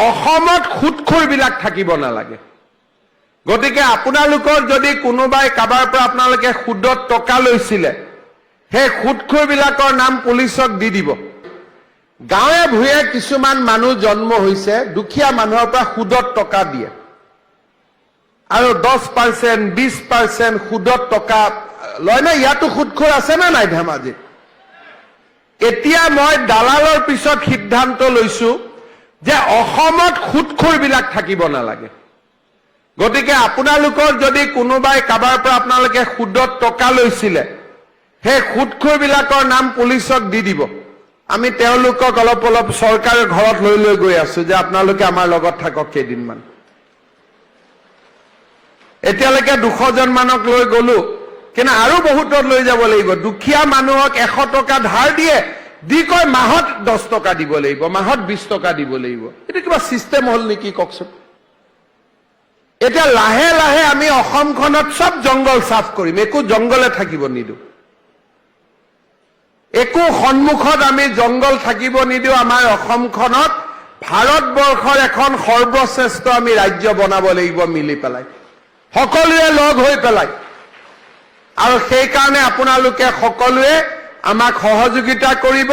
অসমত সুদখোৰবিলাক থাকিব নালাগে। গতিকে আপোনালোকৰ যদি কোনোবাই কাবাৰ পৰা আপোনালোকে সুদত টকা লৈছিলে, সেই সুদখোৰবিলাকৰ নাম পুলিচক দি দিব। গাঁৱে ভূঞে কিছুমান মানুহ জন্ম হৈছে, দুখীয়া মানুহৰ পৰা সুদত টকা দিয়ে আৰু 10%, 20% সুদত টকা লয় না। ইয়াতো সুদখোৰ আছে না নাই ধেমাজিত? এতিয়া মই দালালৰ পিছত সিদ্ধান্ত লৈছো যে অসমত সুদখোৰবিলাক থাকিব নালাগে। গতিকে আপোনালোকৰ যদি কোনোবাই কাবাৰ পৰা আপোনালোকে সুদত টকা লৈছিলে, সেই সুদখোৰবিলাকৰ নাম পুলিচক দি দিব। আমি তেওঁলোকক অলপ অলপ চৰকাৰৰ ঘৰত লৈ গৈ আছো যে আপোনালোকে আমাৰ লগত থাকক কেইদিনমান। এতিয়ালৈকে 200 জন মানক লৈ গলো, কিন্তু আৰু বহুতক লৈ যাব লাগিব। দুখীয়া মানুহক 100 টকা ধাৰ দিয়ে, দি কয় মাহত 10 টকা দিব লাগিব, মাহত 20 টকা দিব লাগিব। এইটো কিবা চিষ্টেম হল নেকি কওকচোন? এতিয়া লাহে লাহে আমি অসমখনত সব জংগল সাফ কৰিম, একো জংগলে থাকিব নিদিওঁ। একো সন্মুখত আমি জংগল থাকিব নিদিওঁ। আমাৰ অসমখনত ভাৰতবৰ্ষৰ এখন সৰ্বশ্ৰেষ্ঠ আমি ৰাজ্য বনাব লাগিব মিলি পেলাই, সকলোৱে লগ হৈ পেলাই। আৰু সেই কাৰণে আপোনালোকে সকলোৱে আমাক সহযোগিতা কৰিব।